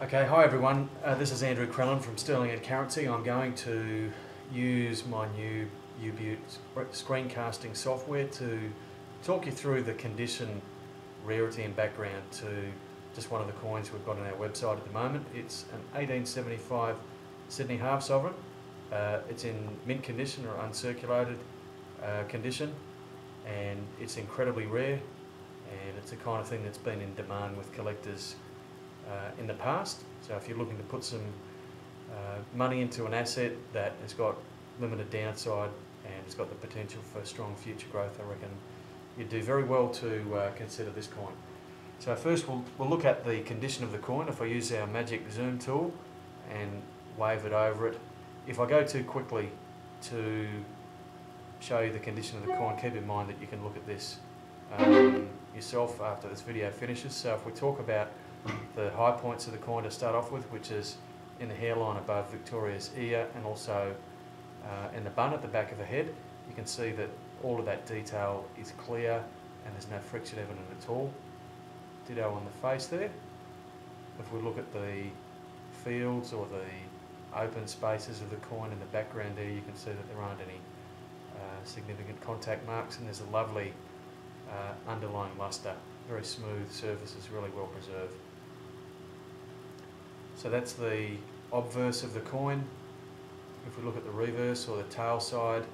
Okay, hi everyone. This is Andrew Crellin from Sterling and Currency. I'm going to use my new U-Butte screencasting software to talk you through the condition, rarity and background to just one of the coins we've got on our website at the moment. It's an 1875 Sydney half sovereign. It's in mint condition or uncirculated condition, and it's incredibly rare, and it's the kind of thing that's been in demand with collectors in the past. So if you're looking to put some money into an asset that has got limited downside and has got the potential for strong future growth, I reckon you'd do very well to consider this coin. So first we'll look at the condition of the coin. If I use our magic zoom tool and wave it over it, if I go too quickly to show you the condition of the coin, keep in mind that you can look at this yourself after this video finishes. So if we talk about the high points of the coin to start off with, which is in the hairline above Victoria's ear and also in the bun at the back of the head, you can see that all of that detail is clear and there's no friction evident at all. Ditto on the face there. If we look at the fields or the open spaces of the coin in the background there, you can see that there aren't any significant contact marks, and there's a lovely underlying luster, very smooth surfaces, really well preserved. So that's the obverse of the coin. If we look at the reverse or the tail side,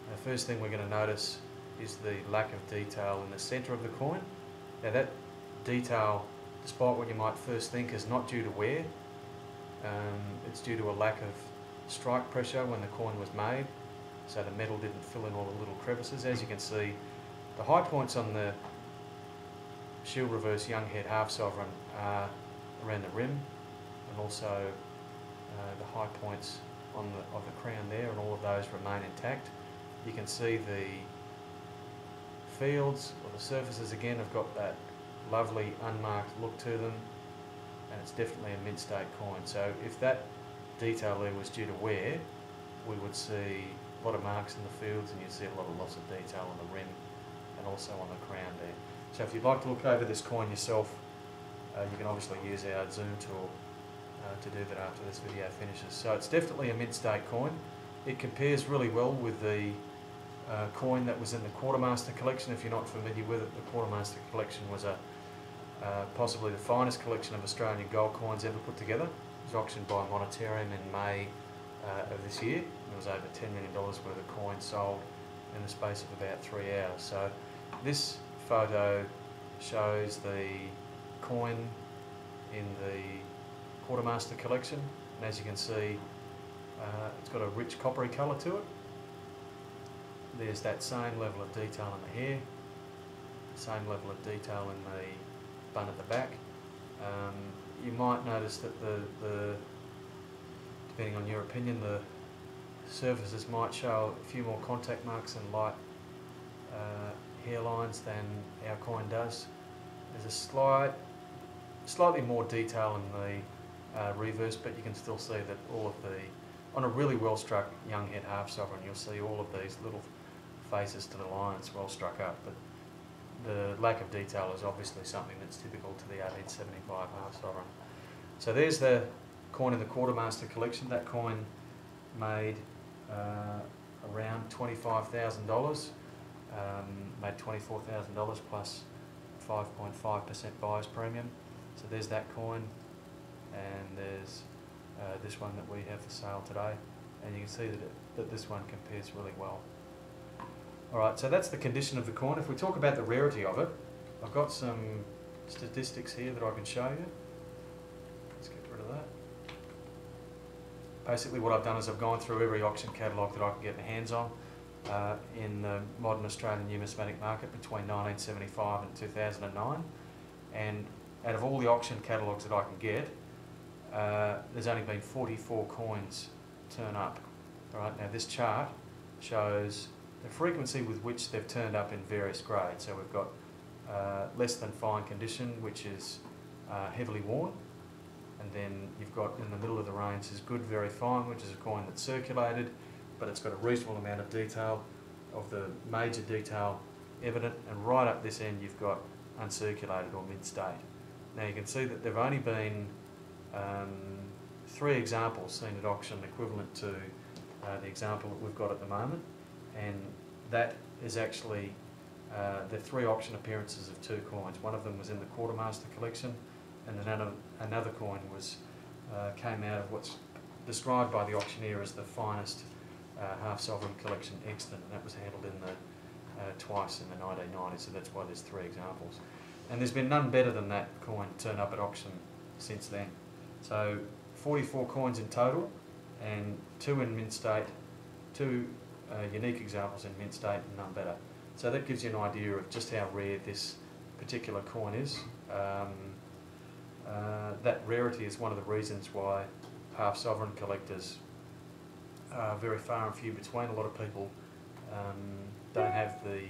the first thing we're going to notice is the lack of detail in the centre of the coin. Now that detail, despite what you might first think, is not due to wear. It's due to a lack of strike pressure when the coin was made, so the metal didn't fill in all the little crevices. As you can see, the high points on the shield reverse young head half sovereign are around the rim, and also the high points of the crown there, and all of those remain intact. You can see the fields or the surfaces again have got that lovely unmarked look to them, and it's definitely a mint state coin. So if that detail there was due to wear, we would see a lot of marks in the fields, and you'd see a lot of loss of detail on the rim and also on the crown there. So if you'd like to look over this coin yourself, you can obviously use our zoom tool to do that after this video finishes. So it's definitely a mint state coin. It compares really well with the coin that was in the Quartermaster collection. If you're not familiar with it, the Quartermaster collection was possibly the finest collection of Australian gold coins ever put together. It was auctioned by Monetarium in May of this year. There was over $10 million worth of coins sold in the space of about 3 hours. So this photo shows the coin in the Quartermaster collection, and as you can see, it's got a rich coppery colour to it. There's that same level of detail in the hair, same level of detail in the bun at the back. You might notice that the depending on your opinion, the surfaces might show a few more contact marks and light hairlines than our coin does. There's a slightly more detail in the reverse, but you can still see that all of the, on a really well struck young head half sovereign, you'll see all of these little faces to the lines well struck up, but the lack of detail is obviously something that's typical to the 1875 half sovereign. So there's the coin in the Quartermaster collection. That coin made around $25,000, made $24,000 plus 5.5% buyer's premium. So there's that coin, and there's this one that we have for sale today, and you can see that this one compares really well. Alright, so that's the condition of the coin. If we talk about the rarity of it, I've got some statistics here that I can show you. Let's get rid of that. Basically what I've done is I've gone through every auction catalogue that I can get my hands on in the modern Australian numismatic market between 1975 and 2009, and out of all the auction catalogues that I can get, there's only been 44 coins turn up. Right, now this chart shows the frequency with which they've turned up in various grades. So we've got less than fine condition, which is heavily worn, and then you've got in the middle of the range is good, very fine, which is a coin that's circulated, but it's got a reasonable amount of detail, of the major detail evident, and right up this end you've got uncirculated or mid-state. Now you can see that they've only been 3 examples seen at auction equivalent to the example that we've got at the moment, and that is actually the 3 auction appearances of 2 coins. One of them was in the Quartermaster collection, and another coin was came out of what's described by the auctioneer as the finest half sovereign collection extant, and that was handled in the twice in the 1990s, so that's why there's 3 examples. And there's been none better than that coin turn up at auction since then. So 44 coins in total, and 2 in mint state, 2 unique examples in mint state, and none better. So that gives you an idea of just how rare this particular coin is. That rarity is one of the reasons why half sovereign collectors are very far and few between. A lot of people don't have the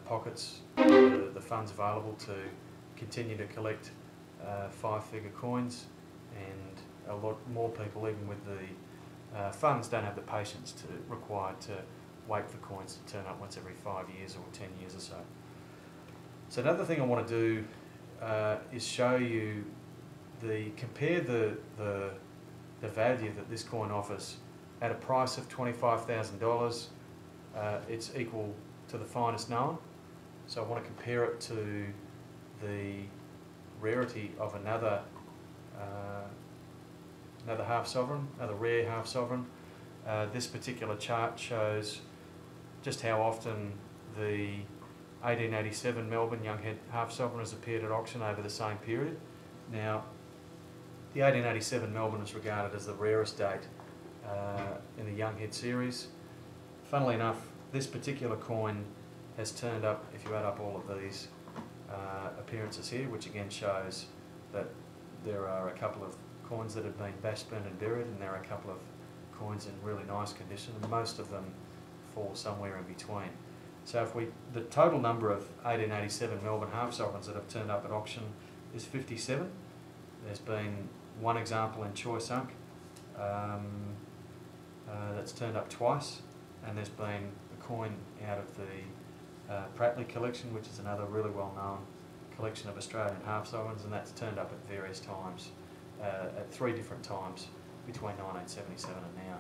pockets, the funds available to continue to collect 5-figure coins, and a lot more people, even with the funds, don't have the patience required to wait for coins to turn up once every 5 years or 10 years or so. So another thing I want to do is show you compare the value that this coin offers at a price of $25,000. It's equal to the finest known. So I want to compare it to the rarity of another half sovereign, another rare half sovereign. This particular chart shows just how often the 1887 Melbourne Younghead half sovereign has appeared at auction over the same period. Now, the 1887 Melbourne is regarded as the rarest date in the Younghead series. Funnily enough, this particular coin has turned up, if you add up all of these appearances here, which again shows that there are a couple of coins that have been bashed, burned and buried, and there are a couple of coins in really nice condition, and most of them fall somewhere in between. So if the total number of 1887 Melbourne half sovereigns that have turned up at auction is 57. There's been 1 example in Choi Sunk that's turned up twice, and there's been a coin out of the Pratley collection, which is another really well-known collection of Australian half sovereigns, and that's turned up at various times, at 3 different times between 1977 and now.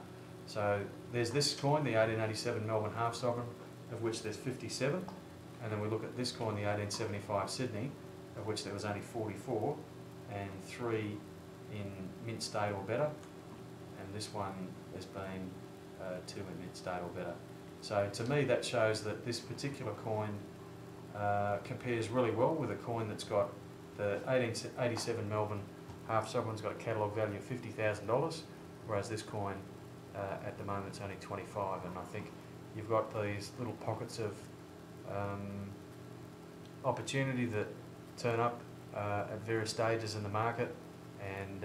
So there's this coin, the 1887 Melbourne half sovereign, of which there's 57, and then we look at this coin, the 1875 Sydney, of which there was only 44, and 3 in mint state or better, and this one has been 2 in mint state or better. So to me that shows that this particular coin compares really well with a coin that's got the 1887 Melbourne half sovereign's got a catalogue value of $50,000, whereas this coin at the moment it's only 25, and I think you've got these little pockets of opportunity that turn up at various stages in the market, and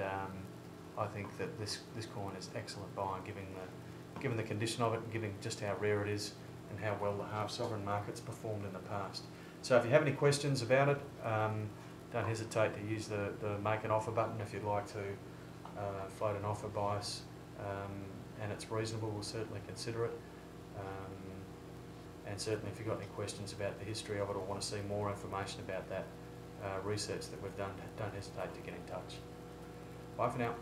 I think that this coin is excellent buying, given the condition of it, and given just how rare it is and how well the half sovereign market's performed in the past. So if you have any questions about it, don't hesitate to use the make an offer button if you'd like to float an offer by us, and it's reasonable, we'll certainly consider it. And certainly if you've got any questions about the history of it or want to see more information about that research that we've done, don't hesitate to get in touch. Bye for now.